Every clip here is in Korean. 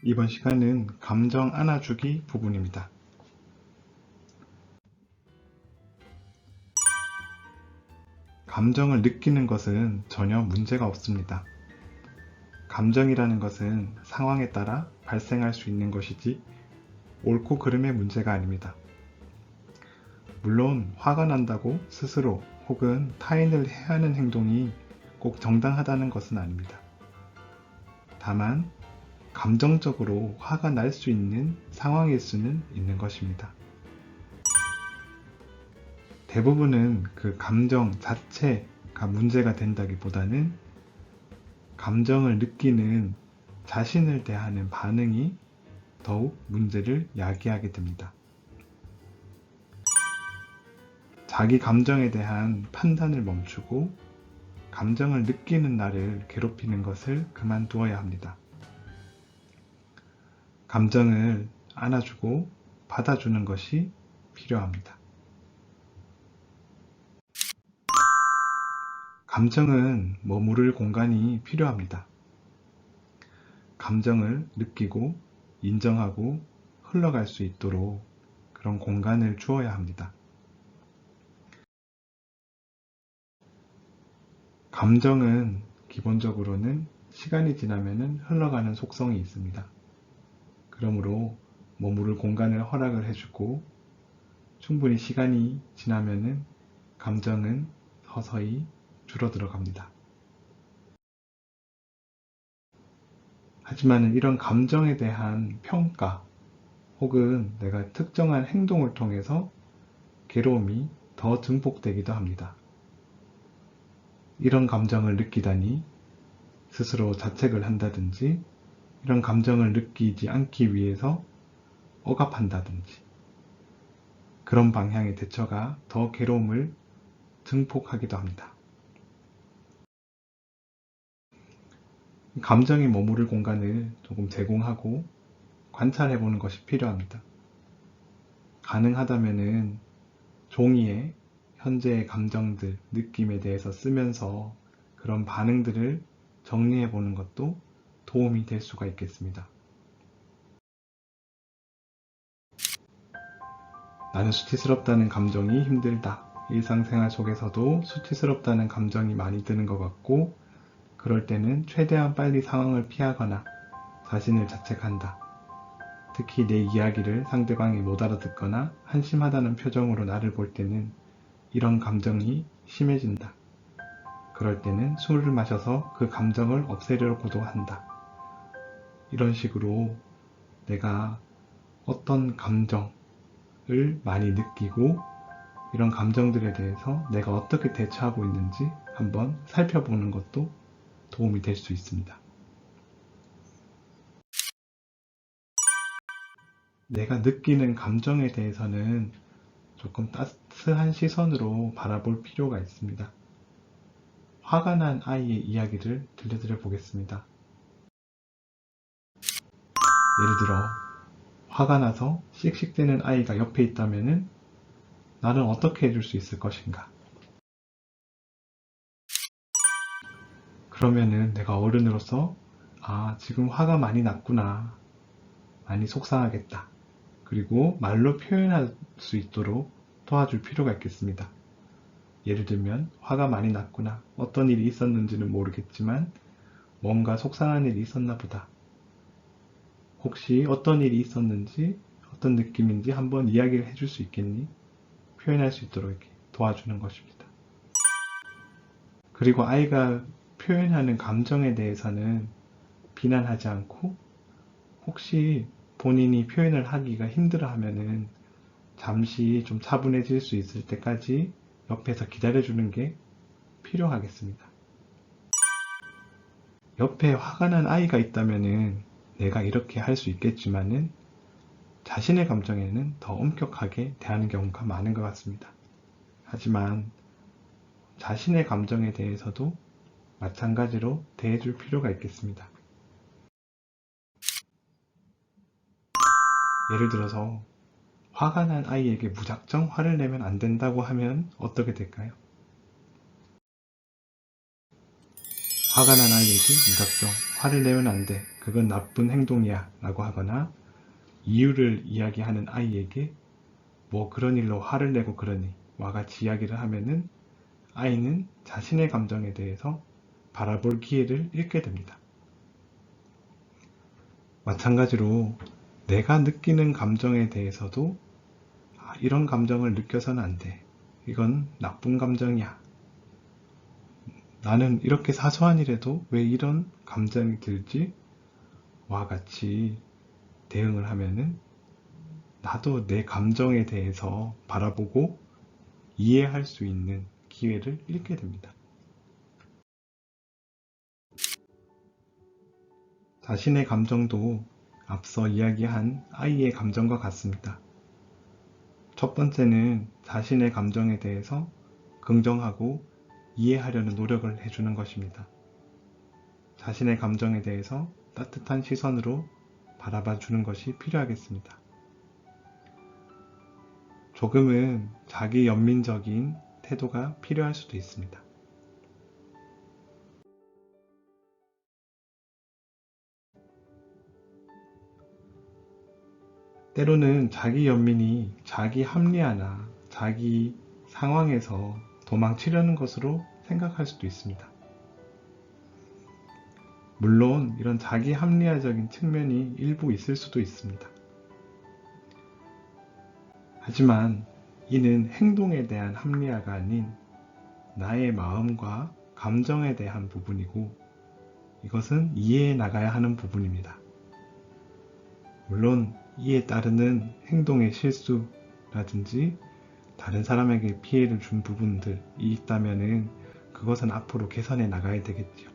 이번 시간은 감정 안아주기 부분입니다. 감정을 느끼는 것은 전혀 문제가 없습니다. 감정이라는 것은 상황에 따라 발생할 수 있는 것이지 옳고 그름의 문제가 아닙니다. 물론 화가 난다고 스스로 혹은 타인을 해하는 행동이 꼭 정당하다는 것은 아닙니다. 다만 감정적으로 화가 날 수 있는 상황일 수는 있는 것입니다. 대부분은 그 감정 자체가 문제가 된다기보다는 감정을 느끼는 자신을 대하는 반응이 더욱 문제를 야기하게 됩니다. 자기 감정에 대한 판단을 멈추고 감정을 느끼는 나를 괴롭히는 것을 그만두어야 합니다. 감정을 안아주고 받아주는 것이 필요합니다. 감정은 머무를 공간이 필요합니다. 감정을 느끼고 인정하고 흘러갈 수 있도록 그런 공간을 주어야 합니다. 감정은 기본적으로는 시간이 지나면 흘러가는 속성이 있습니다. 그러므로 머무를 공간을 허락을 해주고 충분히 시간이 지나면 감정은 서서히 줄어들어 갑니다. 하지만 이런 감정에 대한 평가 혹은 내가 특정한 행동을 통해서 괴로움이 더 증폭되기도 합니다. 이런 감정을 느끼다니 스스로 자책을 한다든지 이런 감정을 느끼지 않기 위해서 억압한다든지 그런 방향의 대처가 더 괴로움을 증폭하기도 합니다. 감정이 머무를 공간을 조금 제공하고 관찰해보는 것이 필요합니다. 가능하다면 종이에 현재의 감정들, 느낌에 대해서 쓰면서 그런 반응들을 정리해보는 것도 도움이 될 수가 있겠습니다. 나는 수치스럽다는 감정이 힘들다. 일상생활 속에서도 수치스럽다는 감정이 많이 드는 것 같고 그럴 때는 최대한 빨리 상황을 피하거나 자신을 자책한다. 특히 내 이야기를 상대방이 못 알아듣거나 한심하다는 표정으로 나를 볼 때는 이런 감정이 심해진다. 그럴 때는 술을 마셔서 그 감정을 없애려고도 한다. 이런 식으로 내가 어떤 감정을 많이 느끼고 이런 감정들에 대해서 내가 어떻게 대처하고 있는지 한번 살펴보는 것도 도움이 될 수 있습니다. 내가 느끼는 감정에 대해서는 조금 따스한 시선으로 바라볼 필요가 있습니다. 화가 난 아이의 이야기를 들려드려 보겠습니다. 예를 들어 화가 나서 씩씩대는 아이가 옆에 있다면 나는 어떻게 해줄 수 있을 것인가? 그러면은 내가 어른으로서 지금 화가 많이 났구나. 많이 속상하겠다. 그리고 말로 표현할 수 있도록 도와줄 필요가 있겠습니다. 예를 들면 화가 많이 났구나. 어떤 일이 있었는지는 모르겠지만 뭔가 속상한 일이 있었나 보다. 혹시 어떤 일이 있었는지 어떤 느낌인지 한번 이야기를 해줄 수 있겠니? 표현할 수 있도록 이렇게 도와주는 것입니다. 그리고 아이가 표현하는 감정에 대해서는 비난하지 않고 혹시 본인이 표현을 하기가 힘들어하면은 잠시 좀 차분해질 수 있을 때까지 옆에서 기다려주는 게 필요하겠습니다. 옆에 화가 난 아이가 있다면은 내가 이렇게 할 수 있겠지만은 자신의 감정에는 더 엄격하게 대하는 경우가 많은 것 같습니다. 하지만 자신의 감정에 대해서도 마찬가지로 대해줄 필요가 있겠습니다. 예를 들어서 화가 난 아이에게 무작정 화를 내면 안 된다고 하면 어떻게 될까요? 화가 난 아이에게 무작정 화를 내면 안 돼. 그건 나쁜 행동이야. 라고 하거나 이유를 이야기하는 아이에게 뭐 그런 일로 화를 내고 그러니 와 같이 이야기를 하면은 아이는 자신의 감정에 대해서 바라볼 기회를 잃게 됩니다. 마찬가지로 내가 느끼는 감정에 대해서도 이런 감정을 느껴서는 안 돼. 이건 나쁜 감정이야. 나는 이렇게 사소한 일에도 왜 이런 감정이 들지? 와 같이 대응을 하면은 나도 내 감정에 대해서 바라보고 이해할 수 있는 기회를 잃게 됩니다. 자신의 감정도 앞서 이야기한 아이의 감정과 같습니다. 첫 번째는 자신의 감정에 대해서 긍정하고 이해하려는 노력을 해주는 것입니다. 자신의 감정에 대해서 따뜻한 시선으로 바라봐 주는 것이 필요하겠습니다. 조금은 자기 연민적인 태도가 필요할 수도 있습니다. 때로는 자기 연민이 자기 합리화나 자기 상황에서 도망치려는 것으로 생각할 수도 있습니다. 물론 이런 자기 합리화적인 측면이 일부 있을 수도 있습니다. 하지만 이는 행동에 대한 합리화가 아닌 나의 마음과 감정에 대한 부분이고 이것은 이해해 나가야 하는 부분입니다. 물론 이에 따르는 행동의 실수라든지 다른 사람에게 피해를 준 부분들이 있다면 그것은 앞으로 개선해 나가야 되겠죠.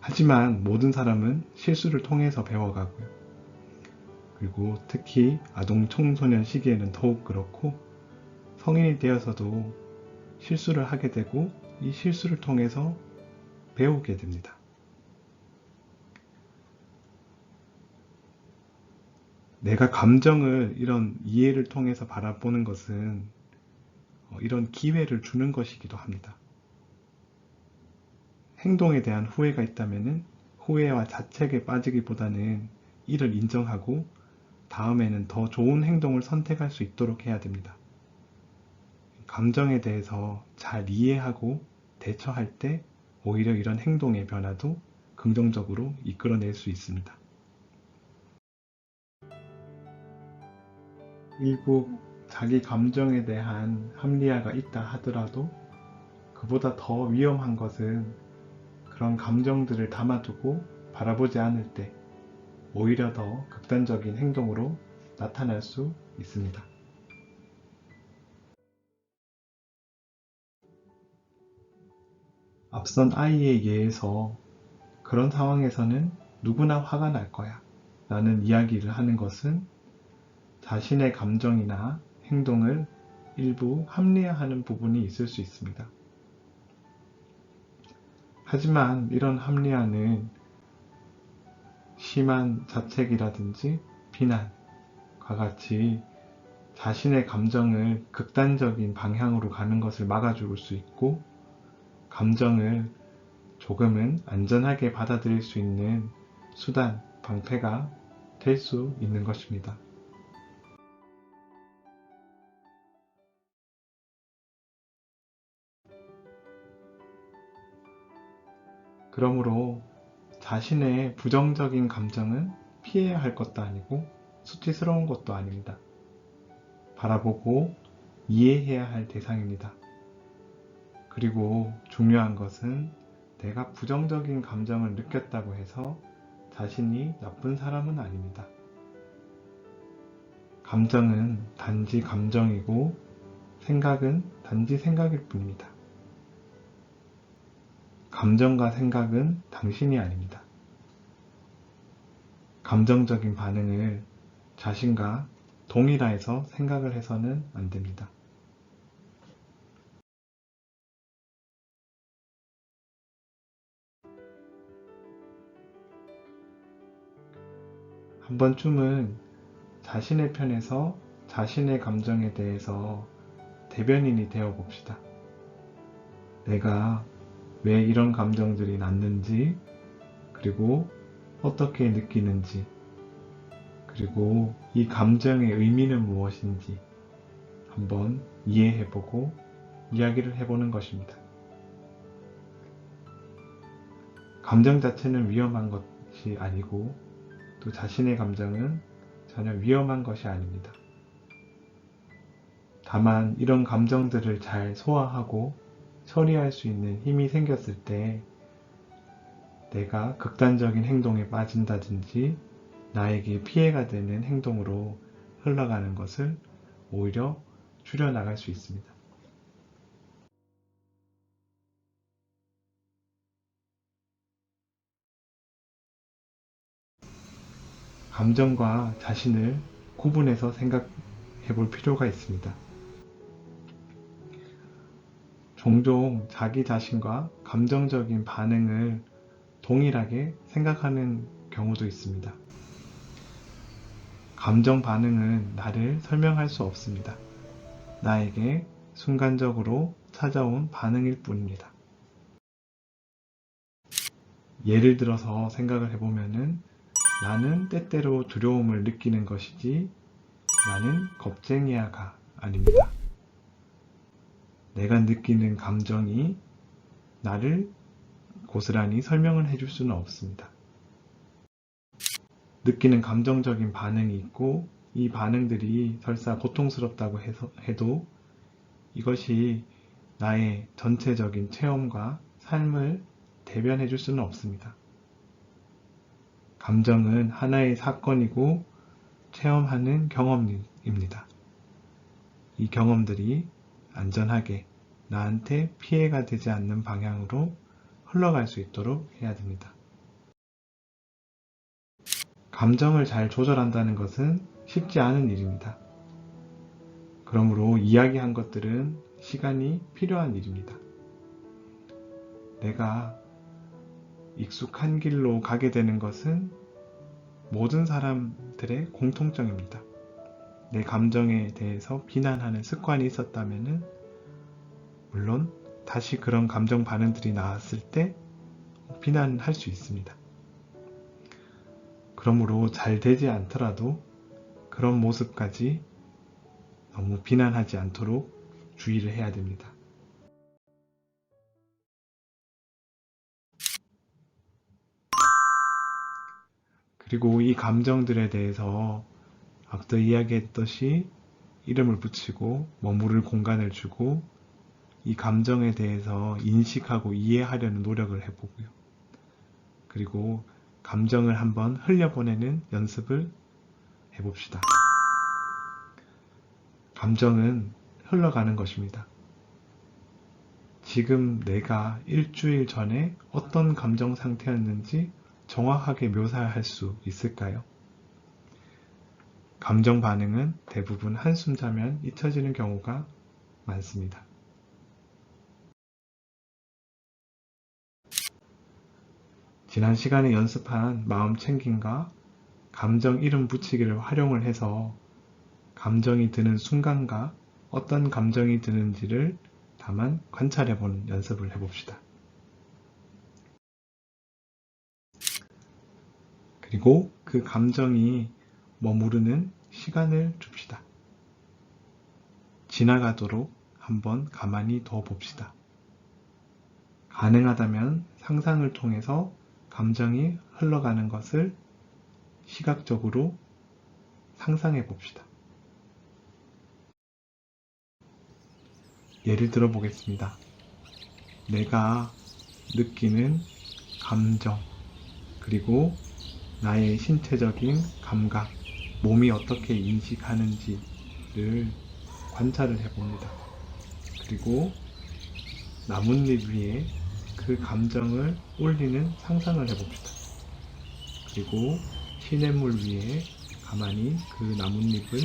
하지만 모든 사람은 실수를 통해서 배워가고요. 그리고 특히 아동 청소년 시기에는 더욱 그렇고 성인이 되어서도 실수를 하게 되고 이 실수를 통해서 배우게 됩니다. 내가 감정을 이런 이해를 통해서 바라보는 것은 이런 기회를 주는 것이기도 합니다. 행동에 대한 후회가 있다면 후회와 자책에 빠지기보다는 이를 인정하고 다음에는 더 좋은 행동을 선택할 수 있도록 해야 됩니다. 감정에 대해서 잘 이해하고 대처할 때 오히려 이런 행동의 변화도 긍정적으로 이끌어낼 수 있습니다. 일부 자기 감정에 대한 합리화가 있다 하더라도 그보다 더 위험한 것은 그런 감정들을 담아두고 바라보지 않을 때 오히려 더 극단적인 행동으로 나타날 수 있습니다. 앞선 아이의 예에서 그런 상황에서는 누구나 화가 날 거야 라는 이야기를 하는 것은 자신의 감정이나 행동을 일부 합리화하는 부분이 있을 수 있습니다. 하지만 이런 합리화는 심한 자책이라든지 비난과 같이 자신의 감정을 극단적인 방향으로 가는 것을 막아줄 수 있고 감정을 조금은 안전하게 받아들일 수 있는 수단, 방패가 될 수 있는 것입니다. 그러므로 자신의 부정적인 감정은 피해야 할 것도 아니고 수치스러운 것도 아닙니다. 바라보고 이해해야 할 대상입니다. 그리고 중요한 것은 내가 부정적인 감정을 느꼈다고 해서 자신이 나쁜 사람은 아닙니다. 감정은 단지 감정이고 생각은 단지 생각일 뿐입니다. 감정과 생각은 당신이 아닙니다. 감정적인 반응을 자신과 동일화해서 생각을 해서는 안 됩니다. 한 번쯤은 자신의 편에서 자신의 감정에 대해서 대변인이 되어 봅시다. 내가 왜 이런 감정들이 났는지, 그리고 어떻게 느끼는지, 그리고 이 감정의 의미는 무엇인지 한번 이해해보고 이야기를 해보는 것입니다. 감정 자체는 위험한 것이 아니고 또 자신의 감정은 전혀 위험한 것이 아닙니다. 다만 이런 감정들을 잘 소화하고 처리할 수 있는 힘이 생겼을 때 내가 극단적인 행동에 빠진다든지 나에게 피해가 되는 행동으로 흘러가는 것을 오히려 줄여나갈 수 있습니다. 감정과 자신을 구분해서 생각해 볼 필요가 있습니다. 종종 자기 자신과 감정적인 반응을 동일하게 생각하는 경우도 있습니다. 감정 반응은 나를 설명할 수 없습니다. 나에게 순간적으로 찾아온 반응일 뿐입니다. 예를 들어서 생각을 해보면은 나는 때때로 두려움을 느끼는 것이지 나는 겁쟁이야가 아닙니다. 내가 느끼는 감정이 나를 고스란히 설명을 해줄 수는 없습니다. 느끼는 감정적인 반응이 있고 이 반응들이 설사 고통스럽다고 해도 이것이 나의 전체적인 체험과 삶을 대변해 줄 수는 없습니다. 감정은 하나의 사건이고 체험하는 경험입니다. 이 경험들이 안전하게 나한테 피해가 되지 않는 방향으로 흘러갈 수 있도록 해야 됩니다. 감정을 잘 조절한다는 것은 쉽지 않은 일입니다. 그러므로 이야기한 것들은 시간이 필요한 일입니다. 내가 익숙한 길로 가게 되는 것은 모든 사람들의 공통점입니다. 내 감정에 대해서 비난하는 습관이 있었다면 물론 다시 그런 감정 반응들이 나왔을 때 비난할 수 있습니다. 그러므로 잘 되지 않더라도 그런 모습까지 너무 비난하지 않도록 주의를 해야 됩니다. 그리고 이 감정들에 대해서 앞서 이야기했듯이 이름을 붙이고 머무를 공간을 주고 이 감정에 대해서 인식하고 이해하려는 노력을 해보고요. 그리고 감정을 한번 흘려보내는 연습을 해봅시다. 감정은 흘러가는 것입니다. 지금 내가 일주일 전에 어떤 감정 상태였는지 정확하게 묘사할 수 있을까요? 감정 반응은 대부분 한숨 자면 잊혀지는 경우가 많습니다. 지난 시간에 연습한 마음 챙김과 감정 이름 붙이기를 활용을 해서 감정이 드는 순간과 어떤 감정이 드는지를 다만 관찰해보는 연습을 해봅시다. 그리고 그 감정이 머무르는 시간을 줍시다. 지나가도록 한번 가만히 둬 봅시다. 가능하다면 상상을 통해서 감정이 흘러가는 것을 시각적으로 상상해 봅시다. 예를 들어 보겠습니다. 내가 느끼는 감정, 그리고 나의 신체적인 감각, 몸이 어떻게 인식하는지를 관찰을 해봅니다. 그리고 나뭇잎 위에 그 감정을 올리는 상상을 해봅시다. 그리고 시냇물 위에 가만히 그 나뭇잎을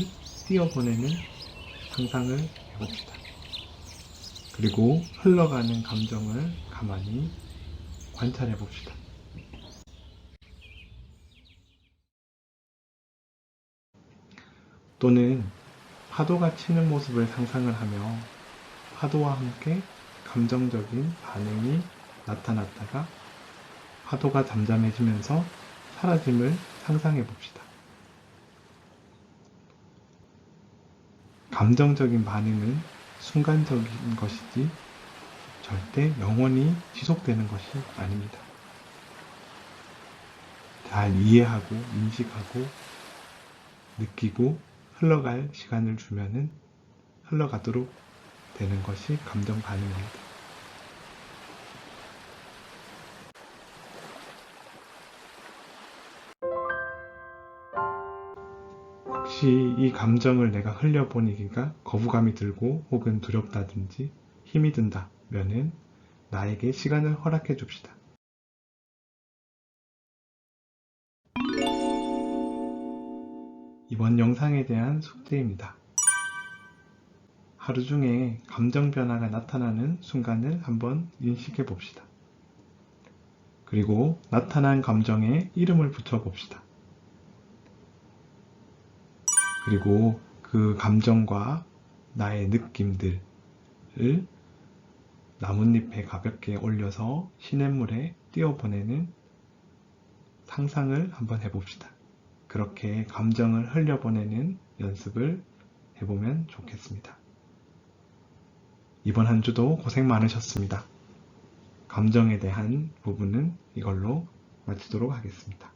띄어보내는 상상을 해봅시다. 그리고 흘러가는 감정을 가만히 관찰해 봅시다. 또는 파도가 치는 모습을 상상을 하며 파도와 함께 감정적인 반응이 나타났다가 파도가 잠잠해지면서 사라짐을 상상해 봅시다. 감정적인 반응은 순간적인 것이지 절대 영원히 지속되는 것이 아닙니다. 잘 이해하고 인식하고 느끼고 흘러갈 시간을 주면은 흘러가도록 되는 것이 감정 반응입니다. 혹시 이 감정을 내가 흘려보내기가 거부감이 들고 혹은 두렵다든지 힘이 든다면은 나에게 시간을 허락해 줍시다. 이번 영상에 대한 숙제입니다. 하루 중에 감정 변화가 나타나는 순간을 한번 인식해 봅시다. 그리고 나타난 감정에 이름을 붙여 봅시다. 그리고 그 감정과 나의 느낌들을 나뭇잎에 가볍게 올려서 시냇물에 띄워보내는 상상을 한번 해봅시다. 그렇게 감정을 흘려보내는 연습을 해보면 좋겠습니다. 이번 한 주도 고생 많으셨습니다. 감정에 대한 부분은 이걸로 마치도록 하겠습니다.